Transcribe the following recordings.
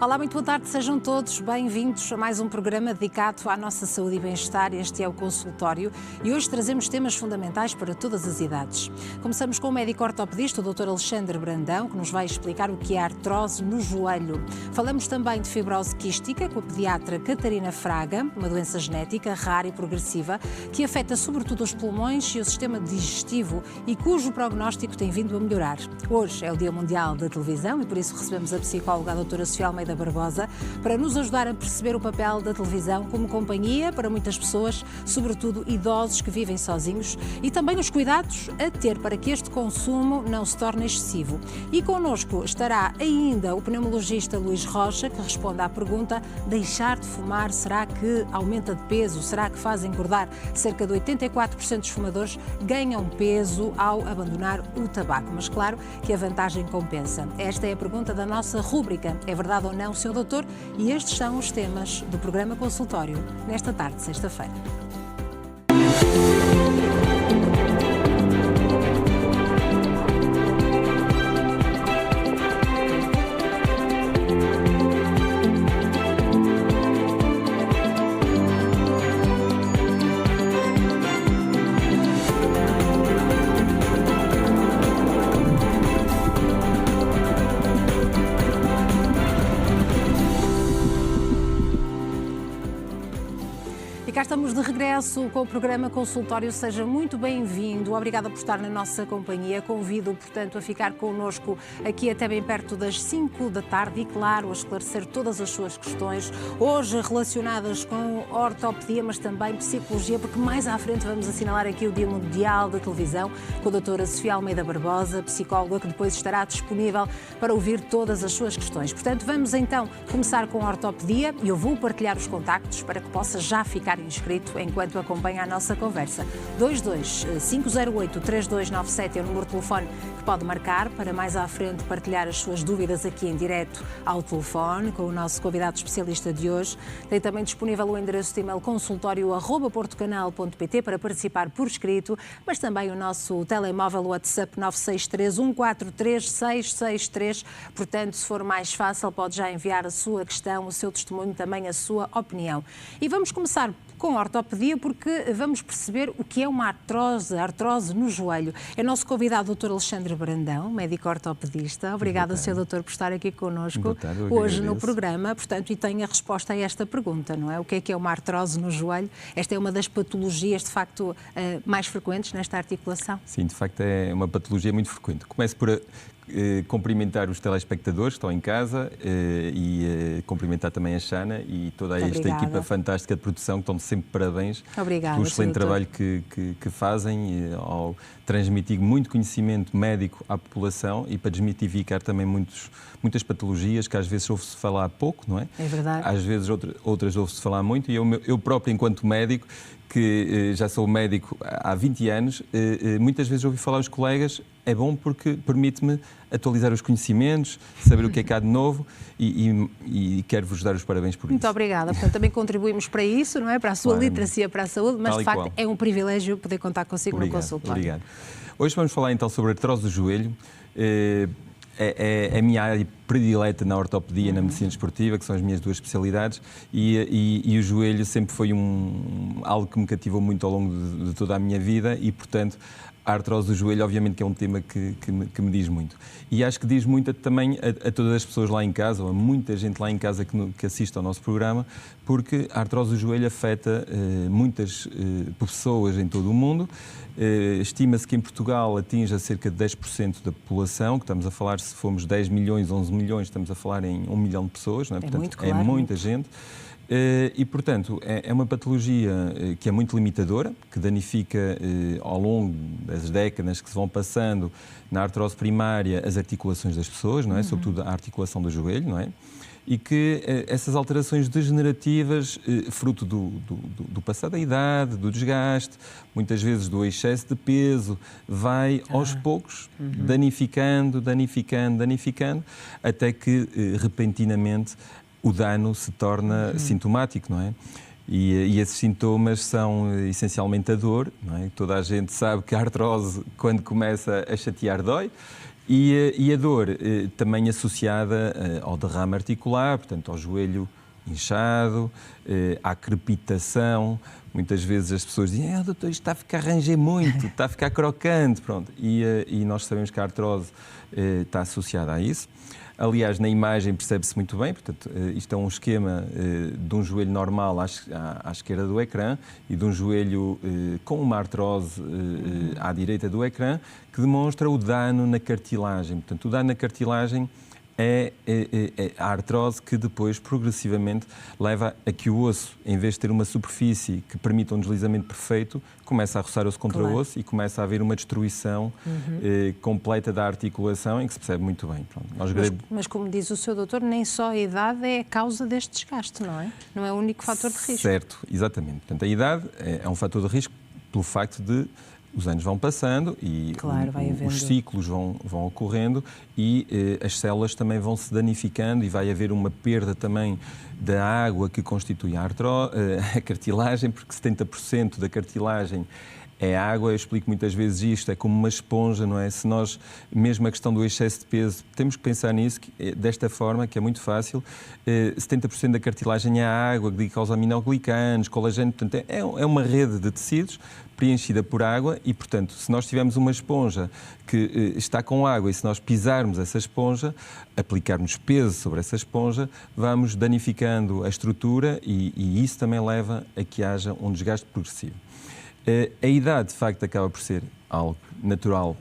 Olá, muito boa tarde, sejam todos bem-vindos a mais um programa dedicado à nossa saúde e bem-estar. Este é o Consultório e hoje trazemos temas fundamentais para todas as idades. Começamos com o médico ortopedista, o Dr. Alexandre Brandão, que nos vai explicar o que é artrose no joelho. Falamos também de fibrose quística com a pediatra Catarina Fraga, uma doença genética rara e progressiva que afeta sobretudo os pulmões e o sistema digestivo e cujo prognóstico tem vindo a melhorar. Hoje é o Dia Mundial da Televisão e por isso recebemos a psicóloga a doutora Sofia Almeida Barbosa para nos ajudar a perceber o papel da televisão como companhia para muitas pessoas, sobretudo idosos que vivem sozinhos, e também os cuidados a ter para que este consumo não se torne excessivo. E connosco estará ainda o pneumologista Luís Rocha, que responde à pergunta: deixar de fumar, será que aumenta de peso? Será que faz engordar? Cerca de 84% dos fumadores ganham peso ao abandonar o tabaco, mas claro que a vantagem compensa. Esta é a pergunta da nossa rúbrica. É verdade ou não, Sr. Doutor? E estes são os temas do programa Consultório nesta tarde de sexta-feira. Estamos de regresso com o programa Consultório. Seja muito bem-vindo. Obrigada por estar na nossa companhia. Convido, portanto, a ficar connosco aqui até bem perto das 5 da tarde e, claro, a esclarecer todas as suas questões, hoje relacionadas com ortopedia, mas também psicologia, porque mais à frente vamos assinalar aqui o Dia Mundial da Televisão com a doutora Sofia Almeida Barbosa, psicóloga, que depois estará disponível para ouvir todas as suas questões. Portanto, vamos então começar com a ortopedia e eu vou partilhar os contactos para que possa já ficar inscrito enquanto acompanha a nossa conversa. 22-508-3297 é o número de telefone que pode marcar para mais à frente partilhar as suas dúvidas aqui em direto ao telefone com o nosso convidado especialista de hoje. Tem também disponível o endereço de e-mail consultório@portocanal.pt para participar por escrito, mas também o nosso telemóvel WhatsApp 963-143-663. Portanto, se for mais fácil, pode já enviar a sua questão, o seu testemunho, também a sua opinião. E vamos começar com a ortopedia, porque vamos perceber o que é uma artrose no joelho. É nosso convidado o Dr. Alexandre Brandão, médico ortopedista. Obrigada, Sr. Doutor, por estar aqui connosco hoje no programa. Portanto, e tem a resposta a esta pergunta, não é? O que é uma artrose no joelho? Esta é uma das patologias, de facto, mais frequentes nesta articulação? Sim, de facto é uma patologia muito frequente. Começo por cumprimentar os telespectadores que estão em casa e cumprimentar também a Xana e toda esta equipa fantástica de produção, que estão sempre parabéns pelo excelente trabalho que fazem ao transmitir muito conhecimento médico à população e para desmitificar também muitas patologias que às vezes ouve-se falar pouco, não é? É verdade. Às vezes outras ouve-se falar muito e eu próprio, enquanto médico, que já sou médico há 20 anos, muitas vezes ouvi falar aos colegas, é bom porque permite-me atualizar os conhecimentos, saber o que é que há de novo e quero-vos dar os parabéns por isso. Muito obrigada. Portanto, também contribuímos para isso, não é? Para a sua literacia, para a saúde, mas de facto é um privilégio poder contar consigo no consultório. Obrigado. Hoje vamos falar então sobre a artrose do joelho. É a minha área predileta na ortopedia, na medicina desportiva, que são as minhas duas especialidades, e o joelho sempre foi algo que me cativou muito ao longo de toda a minha vida e, portanto, a artrose do joelho, obviamente, que é um tema que me diz muito. E acho que diz muito também a todas as pessoas lá em casa, ou a muita gente lá em casa que assiste ao nosso programa, porque a artrose do joelho afeta muitas pessoas em todo o mundo. Estima-se que em Portugal atinja cerca de 10% da população, que estamos a falar, se formos 10 milhões, 11 milhões, estamos a falar em 1 milhão de pessoas, não é? Portanto, muito claro, é muita gente. E, portanto, é uma patologia que é muito limitadora, que danifica ao longo das décadas que se vão passando na artrose primária as articulações das pessoas, não é? Sobretudo a articulação do joelho, não é? E que essas alterações degenerativas, fruto do passado da idade, do desgaste, muitas vezes do excesso de peso, vai aos poucos danificando, até que repentinamente o dano se torna sintomático, não é? E esses sintomas são essencialmente a dor, não é? Toda a gente sabe que a artrose, quando começa a chatear, dói, E a dor também associada ao derrame articular, portanto, ao joelho inchado, à crepitação. Muitas vezes as pessoas dizem: doutor, isto está a ficar ranger muito, está a ficar crocante. Pronto. E nós sabemos que a artrose está associada a isso. Aliás, na imagem percebe-se muito bem, portanto, isto é um esquema de um joelho normal à esquerda do ecrã e de um joelho com uma artrose à direita do ecrã, que demonstra o dano na cartilagem. Portanto, o dano na cartilagem é a artrose que depois, progressivamente, leva a que o osso, em vez de ter uma superfície que permita um deslizamento perfeito, começa a roçar-se contra o osso e começa a haver uma destruição completa da articulação, em que se percebe muito bem. Pronto, mas, como diz o seu doutor, nem só a idade é a causa deste desgaste, não é? Não é o único fator de risco. Certo, exatamente. Portanto, a idade é um fator de risco pelo facto de os anos vão passando e os ciclos vão ocorrendo e as células também vão se danificando e vai haver uma perda também da água que constitui a cartilagem, porque 70% da cartilagem é água. Eu explico muitas vezes isto, é como uma esponja, não é? Se nós, mesmo a questão do excesso de peso, temos que pensar nisso, desta forma, que é muito fácil. 70% da cartilagem é água, glicosaminoglicanos, colagênio, portanto, é uma rede de tecidos preenchida por água e, portanto, se nós tivermos uma esponja que está com água e se nós pisarmos essa esponja, aplicarmos peso sobre essa esponja, vamos danificando a estrutura e isso também leva a que haja um desgaste progressivo. A idade, de facto, acaba por ser algo natural,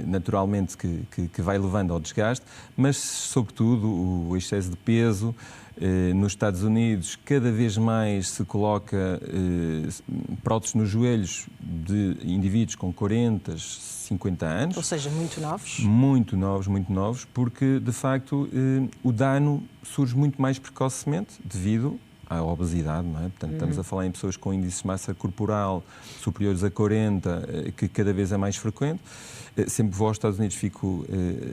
naturalmente que vai levando ao desgaste, mas, sobretudo, o excesso de peso. Nos Estados Unidos, cada vez mais se coloca próteses nos joelhos de indivíduos com 40, 50 anos. Ou seja, muito novos. Muito novos, porque, de facto, o dano surge muito mais precocemente devido à obesidade, não é? Portanto, estamos a falar em pessoas com índices de massa corporal superiores a 40, que cada vez é mais frequente. Sempre que vou aos Estados Unidos fico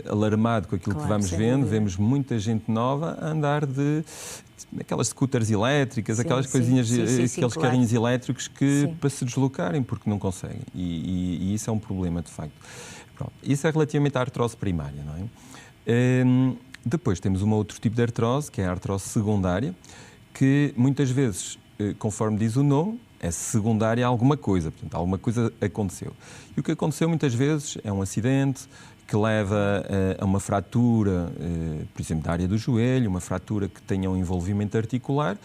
alarmado com aquilo que vamos vendo. Vemos muita gente nova a andar de aquelas scooters elétricas, aquelas coisinhas, aqueles carrinhos elétricos para se deslocarem, porque não conseguem. E isso é um problema, de facto. Pronto. Isso é relativamente à artrose primária, não é? Depois temos um outro tipo de artrose, que é a artrose secundária, que muitas vezes, conforme diz o nome, é secundária a alguma coisa, portanto, alguma coisa aconteceu. E o que aconteceu muitas vezes é um acidente que leva a uma fratura, por exemplo, da área do joelho, uma fratura que tenha um envolvimento articular,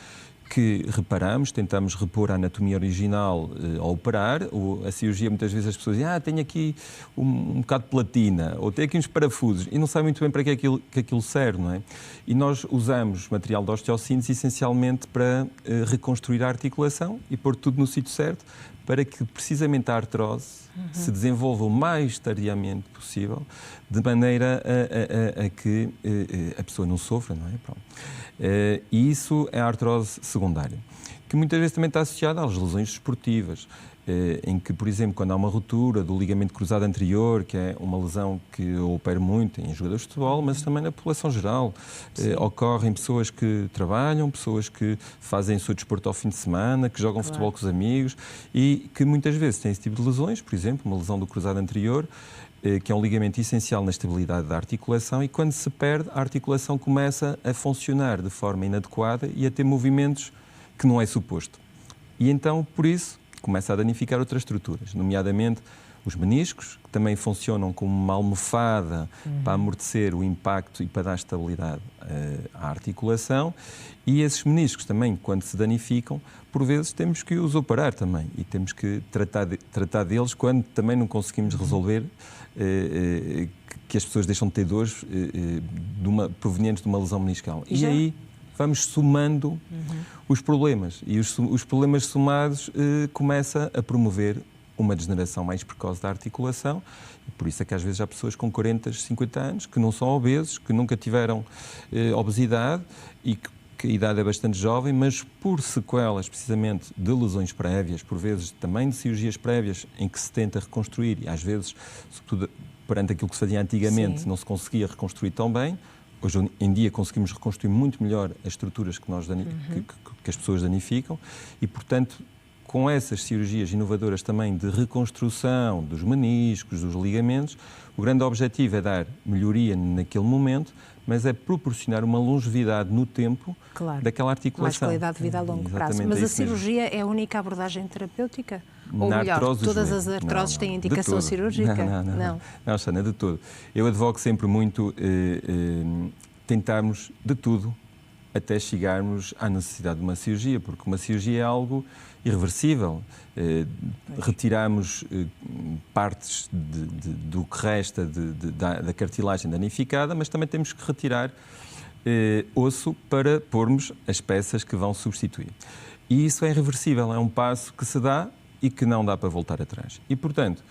que reparamos, tentamos repor a anatomia original ao operar. A cirurgia, muitas vezes as pessoas dizem: tenho aqui um bocado de platina, ou tenho aqui uns parafusos, e não sabem muito bem para que aquilo serve, não é? E nós usamos material de osteossíntese essencialmente para reconstruir a articulação e pôr tudo no sítio certo, para que precisamente a artrose se desenvolva o mais tardiamente possível, de maneira a que a pessoa não sofra, não é? Pronto. E isso é a artrose secundária, que muitas vezes também está associada às lesões desportivas, em que, por exemplo, quando há uma ruptura do ligamento cruzado anterior, que é uma lesão que eu opero muito em jogadores de futebol, mas também na população geral, ocorre em pessoas que trabalham, pessoas que fazem o seu desporto ao fim de semana, que jogam futebol com os amigos e que muitas vezes têm esse tipo de lesões, por exemplo, uma lesão do cruzado anterior, que é um ligamento essencial na estabilidade da articulação, e quando se perde, a articulação começa a funcionar de forma inadequada e a ter movimentos que não é suposto. E então, por isso, começa a danificar outras estruturas, nomeadamente os meniscos, que também funcionam como uma almofada para amortecer o impacto e para dar estabilidade à articulação. E esses meniscos também, quando se danificam, por vezes temos que os operar também e temos que tratar deles quando também não conseguimos resolver que as pessoas deixam de ter dores provenientes de uma lesão meniscal. E aí vamos somando os problemas. E os problemas somados começa a promover uma degeneração mais precoce da articulação. E por isso é que às vezes há pessoas com 40, 50 anos que não são obesos, que nunca tiveram obesidade e que a idade é bastante jovem, mas por sequelas precisamente de lesões prévias, por vezes também de cirurgias prévias em que se tenta reconstruir e às vezes, sobretudo perante aquilo que se fazia antigamente, não se conseguia reconstruir tão bem. Hoje em dia conseguimos reconstruir muito melhor as estruturas que as pessoas danificam e, portanto, com essas cirurgias inovadoras também de reconstrução dos meniscos, dos ligamentos, o grande objetivo é dar melhoria naquele momento, mas é proporcionar uma longevidade no tempo daquela articulação. Mais qualidade de vida a longo prazo. Mas a cirurgia é a única abordagem terapêutica? Ou melhor, todas as artroses têm indicação cirúrgica? Não, Sana, de todo. Eu advogo sempre muito tentarmos de tudo até chegarmos à necessidade de uma cirurgia, porque uma cirurgia é algo irreversível. Retiramos partes do que resta da cartilagem danificada, mas também temos que retirar osso para pormos as peças que vão substituir. E isso é irreversível, é um passo que se dá e que não dá para voltar atrás. E, portanto,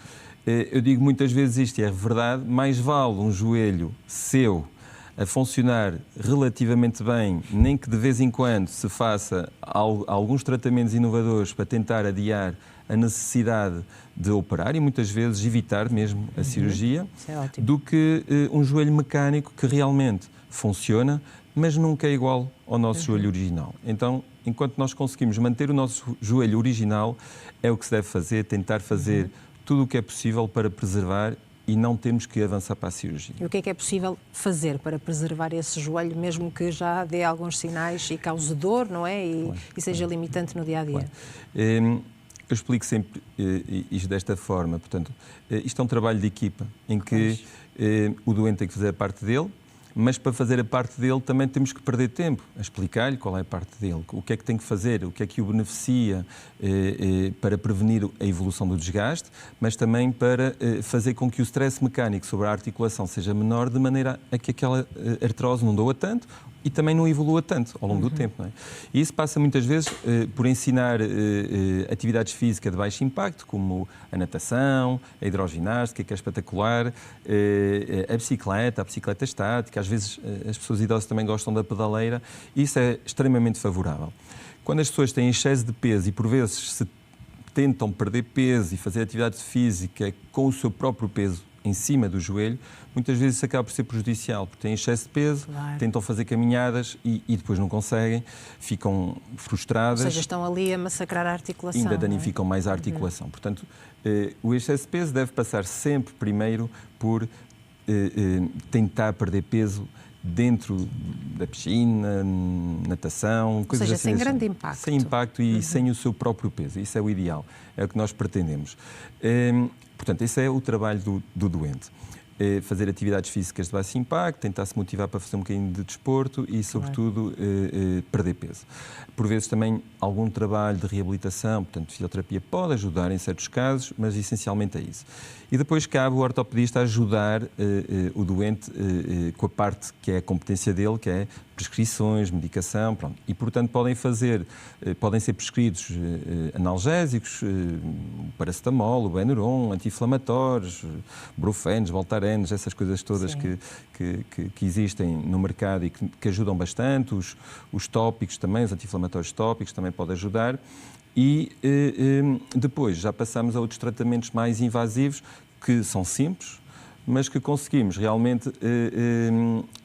eu digo muitas vezes isto, e é verdade, mais vale um joelho seu a funcionar relativamente bem, nem que de vez em quando se faça alguns tratamentos inovadores para tentar adiar a necessidade de operar e muitas vezes evitar mesmo a cirurgia, do que um joelho mecânico que realmente funciona, mas nunca é igual ao nosso joelho original. Então, enquanto nós conseguimos manter o nosso joelho original, é o que se deve fazer, tentar fazer tudo o que é possível para preservar e não temos que avançar para a cirurgia. E o que é possível fazer para preservar esse joelho, mesmo que já dê alguns sinais e cause dor, não é? E seja limitante no dia-a-dia? Eu explico sempre isto desta forma. Portanto, isto é um trabalho de equipa, em que o doente tem que fazer a parte dele, mas para fazer a parte dele também temos que perder tempo a explicar-lhe qual é a parte dele, o que é que tem que fazer, o que é que o beneficia para prevenir a evolução do desgaste, mas também para fazer com que o stress mecânico sobre a articulação seja menor, de maneira a que aquela artrose não doa tanto e também não evolua tanto ao longo do tempo. Não é? E isso passa muitas vezes por ensinar atividades físicas de baixo impacto, como a natação, a hidroginástica, que é espetacular, a bicicleta estática, às vezes as pessoas idosas também gostam da pedaleira, e isso é extremamente favorável. Quando as pessoas têm excesso de peso e por vezes se tentam perder peso e fazer atividade física com o seu próprio peso em cima do joelho, muitas vezes isso acaba por ser prejudicial, porque têm excesso de peso, tentam fazer caminhadas e depois não conseguem, ficam frustradas. Ou seja, estão ali a massacrar a articulação. Ainda danificam mais a articulação. Portanto, o excesso de peso deve passar sempre primeiro por tentar perder peso dentro da piscina, natação, coisas assim. Ou seja, sem grande impacto. Sem impacto e sem o seu próprio peso. Isso é o ideal, é o que nós pretendemos. Portanto, esse é o trabalho do doente. Fazer atividades físicas de baixo impacto, tentar se motivar para fazer um bocadinho de desporto e, sobretudo, perder peso. Por vezes também algum trabalho de reabilitação, portanto, fisioterapia pode ajudar em certos casos, mas essencialmente é isso. E depois cabe o ortopedista ajudar o doente com a parte que é a competência dele, que é prescrições, medicação, pronto. E, portanto, podem ser prescritos analgésicos, paracetamol, o Benuron, anti-inflamatórios, brufenos, voltarenes, essas coisas todas que existem no mercado e que ajudam bastante. Os tópicos também, os anti-inflamatórios tópicos também podem ajudar. E depois já passamos a outros tratamentos mais invasivos, que são simples, mas que conseguimos realmente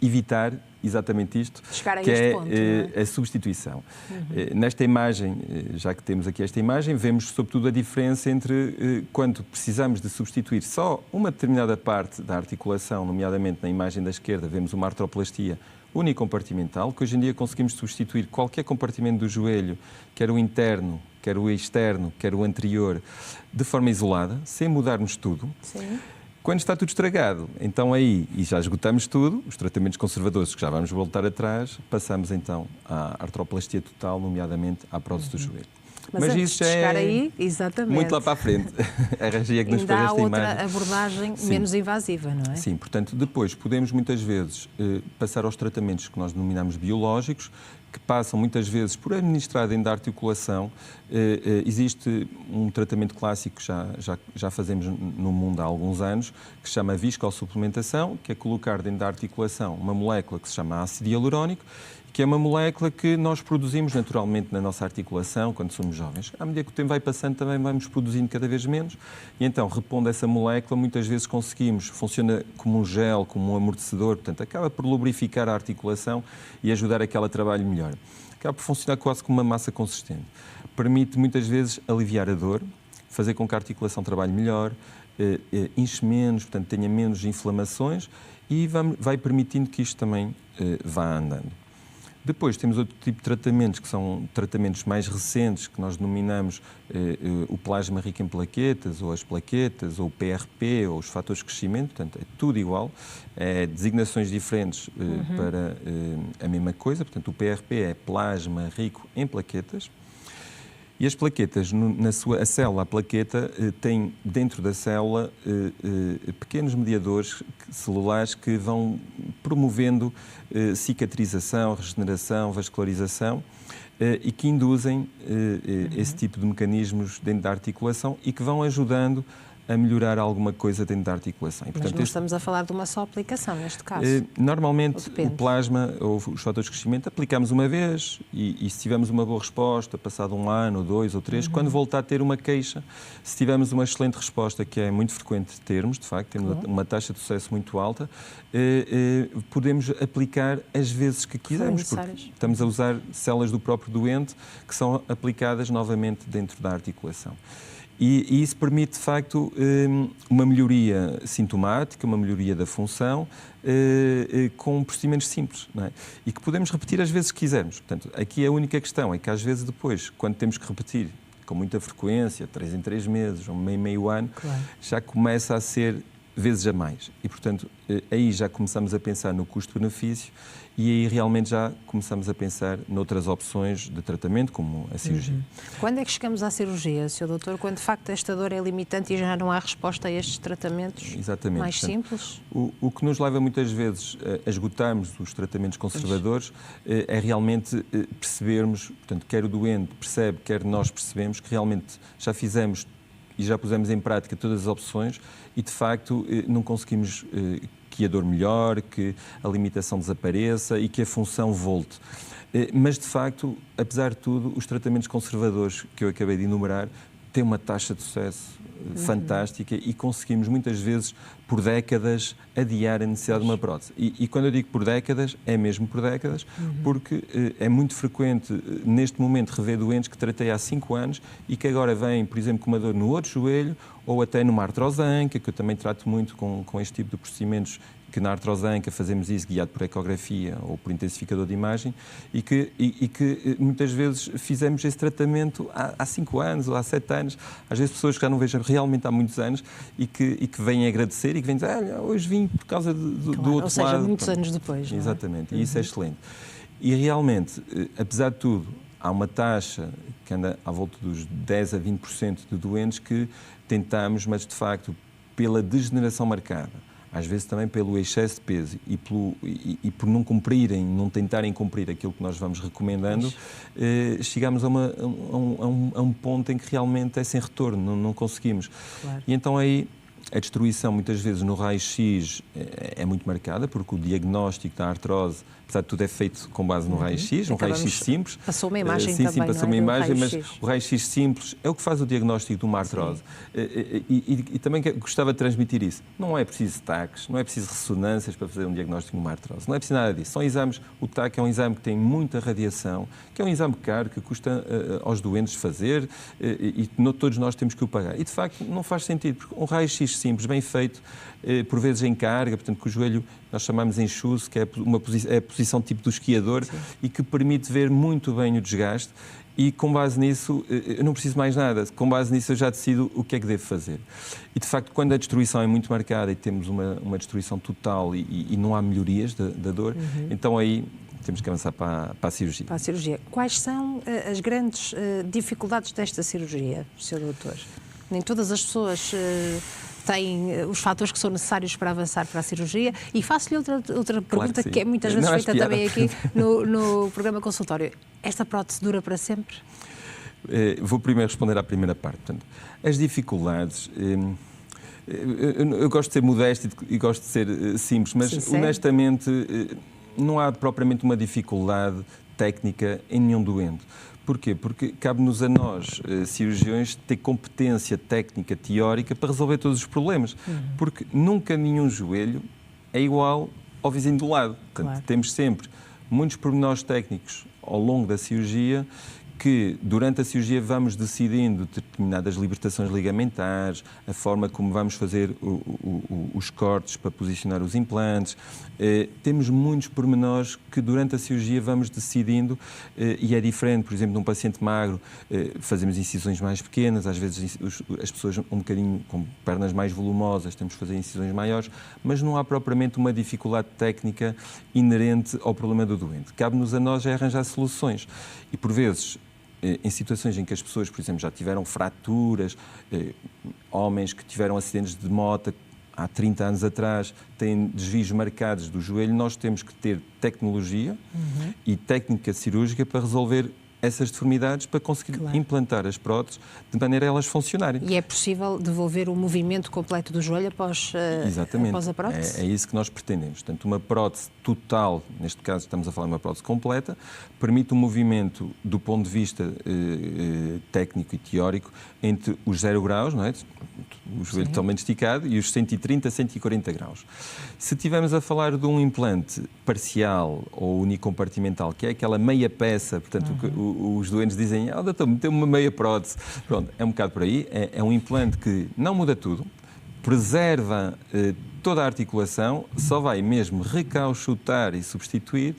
evitar exatamente isto, que é a substituição. Nesta imagem, já que temos aqui esta imagem, vemos sobretudo a diferença entre quando precisamos de substituir só uma determinada parte da articulação, nomeadamente na imagem da esquerda, vemos uma artroplastia unicompartimental, que hoje em dia conseguimos substituir qualquer compartimento do joelho, quer o interno, quer o externo, quer o anterior, de forma isolada, sem mudarmos tudo. Sim. Quando está tudo estragado, então aí, e já esgotamos tudo, os tratamentos conservadores, que já vamos voltar atrás, passamos então à artroplastia total, nomeadamente à prótese do joelho. Mas isso de chegar aí, exatamente. Muito lá para a frente. A regia que nos faz esta imagem. Ainda há outra abordagem menos invasiva, não é? Sim, portanto, depois podemos muitas vezes passar aos tratamentos que nós denominamos biológicos, que passam muitas vezes por administrar dentro da articulação. Existe um tratamento clássico que já fazemos no mundo há alguns anos, que se chama viscosupplementação, que é colocar dentro da articulação uma molécula que se chama ácido hialurónico, que é uma molécula que nós produzimos naturalmente na nossa articulação quando somos jovens. À medida que o tempo vai passando, também vamos produzindo cada vez menos, e então, repondo essa molécula, muitas vezes conseguimos, funciona como um gel, como um amortecedor, portanto, acaba por lubrificar a articulação e ajudar a que ela trabalhe melhor. melhor. Acaba por funcionar quase como uma massa consistente. Permite muitas vezes aliviar a dor, fazer com que a articulação trabalhe melhor, inche menos, portanto tenha menos inflamações e vai permitindo que isto também vá andando. Depois temos outro tipo de tratamentos, que são tratamentos mais recentes, que nós denominamos o plasma rico em plaquetas, ou as plaquetas, ou o PRP, ou os fatores de crescimento, portanto é tudo igual, designações diferentes para a mesma coisa, portanto o PRP é plasma rico em plaquetas. E as plaquetas, a célula, a plaqueta, tem dentro da célula pequenos mediadores celulares que vão promovendo cicatrização, regeneração, vascularização e que induzem esse tipo de mecanismos dentro da articulação e que vão ajudando a melhorar alguma coisa dentro da articulação. E, portanto, mas não estamos a falar de uma só aplicação, neste caso? Normalmente, o plasma ou os fatores de crescimento aplicamos uma vez e se tivermos uma boa resposta, passado 1 ano, 2 ou 3, quando voltar a ter uma queixa, se tivermos uma excelente resposta, que é muito frequente termos, de facto, temos uma taxa de sucesso muito alta, podemos aplicar as vezes que quisermos, porque estamos a usar células do próprio doente que são aplicadas novamente dentro da articulação. E isso permite, de facto, uma melhoria sintomática, uma melhoria da função, com procedimentos simples, não é? E que podemos repetir às vezes que quisermos. Portanto, aqui a única questão é que às vezes depois, quando temos que repetir com muita frequência, 3 em 3 meses, ou meio ano, já começa a ser vezes a mais. E, portanto, aí já começamos a pensar no custo-benefício e aí realmente já começamos a pensar noutras opções de tratamento, como a cirurgia. Quando é que chegamos à cirurgia, Sr. Doutor? Quando de facto esta dor é limitante e já não há resposta a estes tratamentos mais simples? O que nos leva muitas vezes a esgotarmos os tratamentos conservadores é realmente percebermos, portanto, quer o doente percebe, quer nós percebemos que realmente já fizemos e já pusemos em prática todas as opções e, de facto, não conseguimos que a dor melhore, que a limitação desapareça e que a função volte. Mas, de facto, apesar de tudo, os tratamentos conservadores que eu acabei de enumerar têm uma taxa de sucesso fantástica e conseguimos, muitas vezes, por décadas, adiar a necessidade de uma prótese. E quando eu digo por décadas, é mesmo por décadas, porque é muito frequente, neste momento, rever doentes que tratei há 5 anos e que agora vêm, por exemplo, com uma dor no outro joelho ou até numa artrose anca, que eu também trato muito com este tipo de procedimentos, que na artrose anca fazemos isso guiado por ecografia ou por intensificador de imagem e que muitas vezes fizemos esse tratamento há 5 anos ou há 7 anos. Às vezes pessoas que já não vejo realmente há muitos anos e que vêm agradecer e que vêm dizer, olha, hoje vim por causa do outro lado. Ou seja, muitos anos depois. Exatamente, e isso é excelente. E realmente, apesar de tudo, há uma taxa que anda à volta dos 10 a 20% de doentes que tentamos, mas de facto, pela degeneração marcada, às vezes também pelo excesso de peso e por não tentarem cumprir aquilo que nós vamos recomendando, chegamos a um ponto em que realmente é sem retorno, não conseguimos. Claro. E então aí a destruição muitas vezes no raio-x é muito marcada, porque o diagnóstico da artrose, apesar de tudo, é feito com base no raio-x, um raio-x simples. Passou uma imagem sim, também, passou uma imagem, mas o raio-x simples é o que faz o diagnóstico de uma artrose. E também gostava de transmitir isso. Não é preciso TACs, não é preciso ressonâncias para fazer um diagnóstico de uma artrose. Não é preciso nada disso. São exames, o TAC é um exame que tem muita radiação, que é um exame caro, que custa aos doentes fazer e todos nós temos que o pagar. E, de facto, não faz sentido, porque um raio-x simples, bem feito, por vezes em carga, portanto, que o joelho nós chamamos em chuse, que é a posição tipo do esquiador e que permite ver muito bem o desgaste e com base nisso eu não preciso mais nada, com base nisso eu já decido o que é que devo fazer. E de facto quando a destruição é muito marcada e temos uma destruição total e não há melhorias da dor, então aí temos que avançar para a cirurgia. Para a cirurgia. Quais são as grandes dificuldades desta cirurgia, Sr. Doutor? Nem todas as pessoas têm os fatores que são necessários para avançar para a cirurgia. E faço-lhe outra pergunta que é muitas vezes feita também aqui no programa consultório. Esta prótese dura para sempre? Vou primeiro responder à primeira parte. Portanto, as dificuldades... Eu gosto de ser modesto e gosto de ser simples, mas sincero, honestamente não há propriamente uma dificuldade técnica em nenhum doente. Porquê? Porque cabe-nos a nós, cirurgiões, ter competência técnica, teórica, para resolver todos os problemas. Porque nunca nenhum joelho é igual ao vizinho do lado. Portanto, temos sempre muitos pormenores técnicos ao longo da cirurgia, que durante a cirurgia vamos decidindo determinadas libertações ligamentares, a forma como vamos fazer os cortes para posicionar os implantes. Temos muitos pormenores que durante a cirurgia vamos decidindo e é diferente, por exemplo, num paciente magro fazemos incisões mais pequenas, às vezes as pessoas um bocadinho com pernas mais volumosas temos que fazer incisões maiores, mas não há propriamente uma dificuldade técnica inerente ao problema do doente. Cabe-nos a nós arranjar soluções e por vezes em situações em que as pessoas, por exemplo, já tiveram fraturas, homens que tiveram acidentes de moto há 30 anos atrás, têm desvios marcados do joelho, nós temos que ter tecnologia e técnica cirúrgica para resolver essas deformidades, para conseguir implantar as próteses de maneira a elas funcionarem. E é possível devolver o movimento completo do joelho após a prótese? É isso que nós pretendemos. Portanto, uma prótese total, neste caso estamos a falar de uma prótese completa, permite um movimento do ponto de vista técnico e teórico entre os 0 graus, não é? O joelho totalmente esticado, e os 130 140 graus. Se estivermos a falar de um implante parcial ou unicompartimental, que é aquela meia peça, portanto, os doentes dizem, doutor, meteu uma meia prótese. Pronto, é um bocado por aí. É um implante que não muda tudo, preserva toda a articulação, só vai mesmo recauchutar e substituir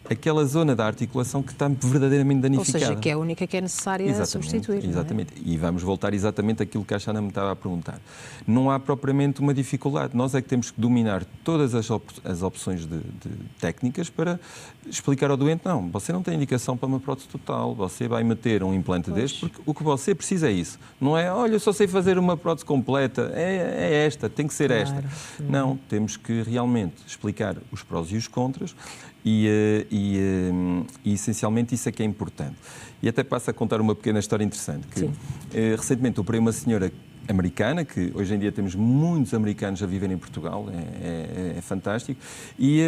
aquela zona da articulação que está verdadeiramente danificada. Ou seja, que é a única que é necessária substituir. Exatamente. Não é? E vamos voltar exatamente àquilo que a Xana me estava a perguntar. Não há propriamente uma dificuldade. Nós é que temos que dominar todas as opções de técnicas para explicar ao doente, não, você não tem indicação para uma prótese total, você vai meter um implante deste, porque o que você precisa é isso. Não é, olha, eu só sei fazer uma prótese completa, é esta, tem que ser esta. Não, temos que realmente explicar os prós e os contras e essencialmente isso é que é importante. E até passo a contar uma pequena história interessante. Que, recentemente operei uma senhora americana, que hoje em dia temos muitos americanos a viver em Portugal, é fantástico, e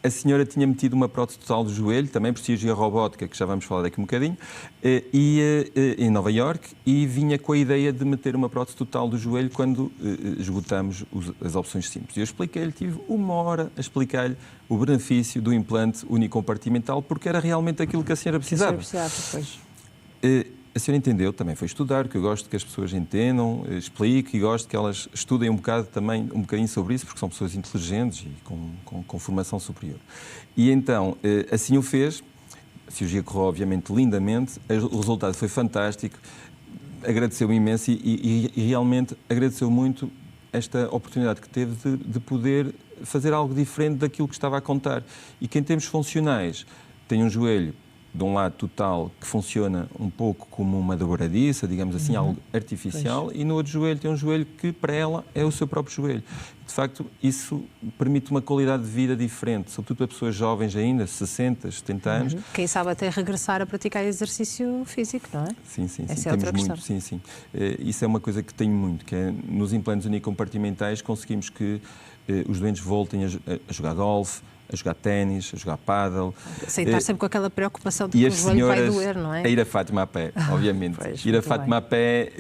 a senhora tinha metido uma prótese total do joelho, também por cirurgia robótica, que já vamos falar daqui um bocadinho, em Nova Iorque, e vinha com a ideia de meter uma prótese total do joelho quando esgotamos as opções simples. E eu expliquei-lhe, tive 1 hora a explicar-lhe o benefício do implante unicompartimental, porque era realmente aquilo que a senhora precisava. A senhora entendeu, também foi estudar, que eu gosto que as pessoas entendam, explique, e gosto que elas estudem um bocadinho sobre isso, porque são pessoas inteligentes e com formação superior. E então, assim o fez, a cirurgia correu obviamente lindamente, o resultado foi fantástico, agradeceu imenso e realmente agradeceu muito esta oportunidade que teve de poder fazer algo diferente daquilo que estava a contar. E que em termos funcionais tem um joelho de um lado total que funciona um pouco como uma dobradiça, digamos assim, algo artificial, e no outro joelho tem um joelho que para ela é o seu próprio joelho. De facto, isso permite uma qualidade de vida diferente, sobretudo para pessoas jovens ainda, 60, 70 anos. Quem sabe até regressar a praticar exercício físico, não é? Sim. Essa é outra questão. Sim. Isso é uma coisa que tenho muito, que é nos implantes unicompartimentais conseguimos que os doentes voltem a jogar golfe, a jogar ténis, a jogar pádel. Sem estar sempre com aquela preocupação de que o joelho vai doer, não é? A ir a Fátima a pé, obviamente. Ir a Fátima a pé,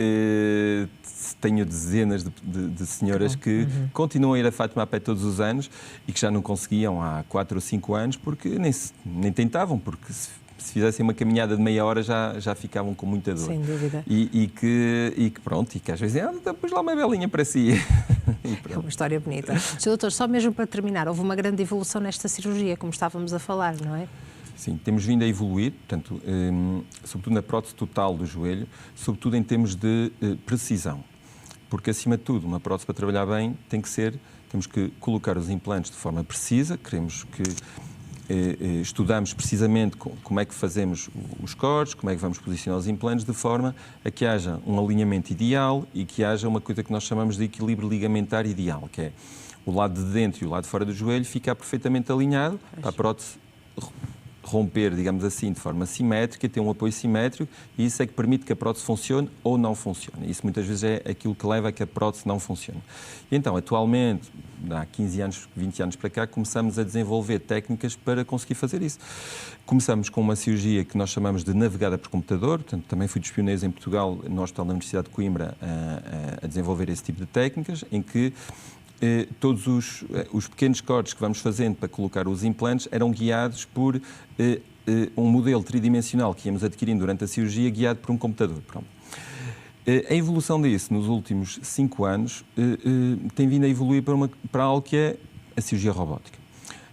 tenho dezenas de senhoras que continuam a ir a Fátima a pé todos os anos e que já não conseguiam há 4 ou 5 anos porque nem tentavam, porque se fizessem uma caminhada de meia hora já ficavam com muita dor. Sem dúvida. E que às vezes pôs lá uma velinha para si. É uma história bonita. Sr. Doutor, só mesmo para terminar, houve uma grande evolução nesta cirurgia, como estávamos a falar, não é? Sim, temos vindo a evoluir, portanto, sobretudo na prótese total do joelho, sobretudo em termos de precisão. Porque, acima de tudo, uma prótese para trabalhar bem temos que colocar os implantes de forma precisa, queremos que estudamos precisamente como é que fazemos os cortes, como é que vamos posicionar os implantes, de forma a que haja um alinhamento ideal e que haja uma coisa que nós chamamos de equilíbrio ligamentar ideal, que é o lado de dentro e o lado de fora do joelho ficar perfeitamente alinhado para a prótese romper, digamos assim, de forma simétrica, ter um apoio simétrico, e isso é que permite que a prótese funcione ou não funcione. Isso muitas vezes é aquilo que leva a que a prótese não funcione. E então, atualmente, há 15 anos, 20 anos para cá, começamos a desenvolver técnicas para conseguir fazer isso. Começamos com uma cirurgia que nós chamamos de navegada por computador, portanto, também fui dos pioneiros em Portugal, no Hospital da Universidade de Coimbra, a desenvolver esse tipo de técnicas, em que todos os pequenos cortes que vamos fazendo para colocar os implantes eram guiados por um modelo tridimensional que íamos adquirindo durante a cirurgia guiado por um computador. Pronto. A evolução disso nos últimos 5 anos tem vindo a evoluir para algo que é a cirurgia robótica.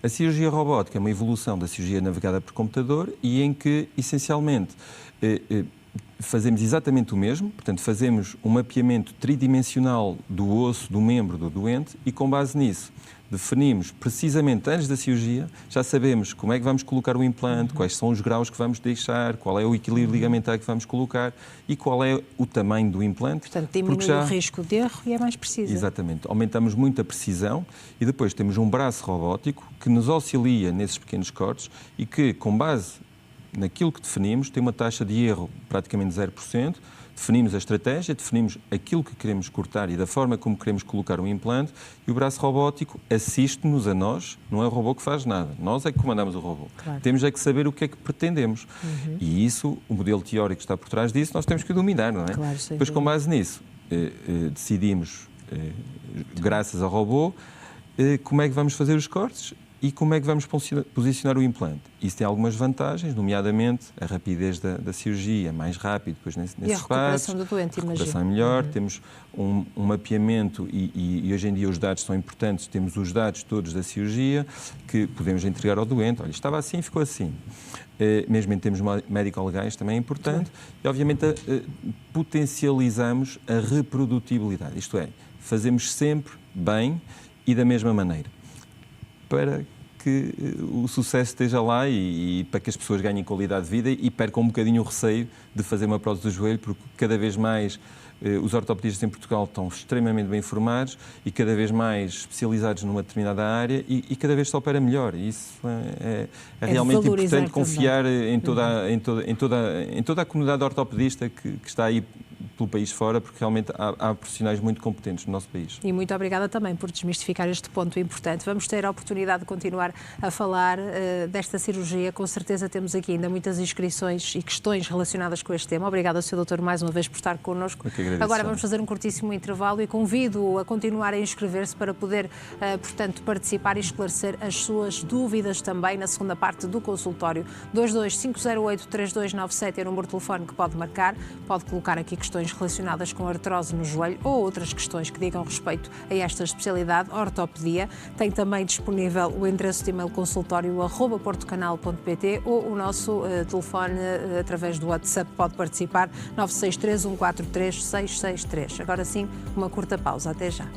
A cirurgia robótica é uma evolução da cirurgia navegada por computador e em que, essencialmente, fazemos exatamente o mesmo, portanto, fazemos um mapeamento tridimensional do osso, do membro do doente e, com base nisso, definimos precisamente antes da cirurgia, já sabemos como é que vamos colocar o implante, quais são os graus que vamos deixar, qual é o equilíbrio ligamentar que vamos colocar e qual é o tamanho do implante. Portanto, diminui o risco de erro e é mais preciso. Exatamente. Aumentamos muito a precisão e depois temos um braço robótico que nos auxilia nesses pequenos cortes e que, com base naquilo que definimos, tem uma taxa de erro praticamente 0%, definimos a estratégia, definimos aquilo que queremos cortar e da forma como queremos colocar o implante e o braço robótico assiste-nos a nós, não é o robô que faz nada, nós é que comandamos o robô. Claro. Temos é que saber o que é que pretendemos e isso, o modelo teórico que está por trás disso, nós temos que dominar, não é? Claro, depois, com base nisso, decidimos, graças ao robô, como é que vamos fazer os cortes e como é que vamos posicionar o implante. Isso tem algumas vantagens, nomeadamente a rapidez da cirurgia, mais rápido depois nesses passos. E a recuperação do doente, imagino. A recuperação é melhor, temos um mapeamento e hoje em dia os dados são importantes, temos os dados todos da cirurgia que podemos entregar ao doente. Olha, estava assim, ficou assim. Mesmo em termos médico-legais também é importante. E, obviamente, potencializamos a reprodutibilidade. Isto é, fazemos sempre bem e da mesma maneira. Para que o sucesso esteja lá e para que as pessoas ganhem qualidade de vida e percam um bocadinho o receio de fazer uma prótese do joelho, porque cada vez mais os ortopedistas em Portugal estão extremamente bem formados e cada vez mais especializados numa determinada área e cada vez se opera melhor. E isso é realmente importante confiar em toda a comunidade ortopedista que está aí pelo país fora, porque realmente há profissionais muito competentes no nosso país. E muito obrigada também por desmistificar este ponto importante. Vamos ter a oportunidade de continuar a falar desta cirurgia. Com certeza temos aqui ainda muitas inscrições e questões relacionadas com este tema. Obrigada, Sr. Doutor, mais uma vez por estar connosco. Agora vamos fazer um curtíssimo intervalo e convido-o a continuar a inscrever-se para poder, portanto, participar e esclarecer as suas dúvidas também na segunda parte do consultório. 22508-3297 é o número de telefone que pode marcar. Pode colocar aqui questões relacionadas com artrose no joelho ou outras questões que digam respeito a esta especialidade, ortopedia. Tem também disponível o endereço de e-mail consultório@portocanal.pt ou o nosso telefone através do WhatsApp. Pode participar 963 143 663. Agora sim, uma curta pausa. Até já.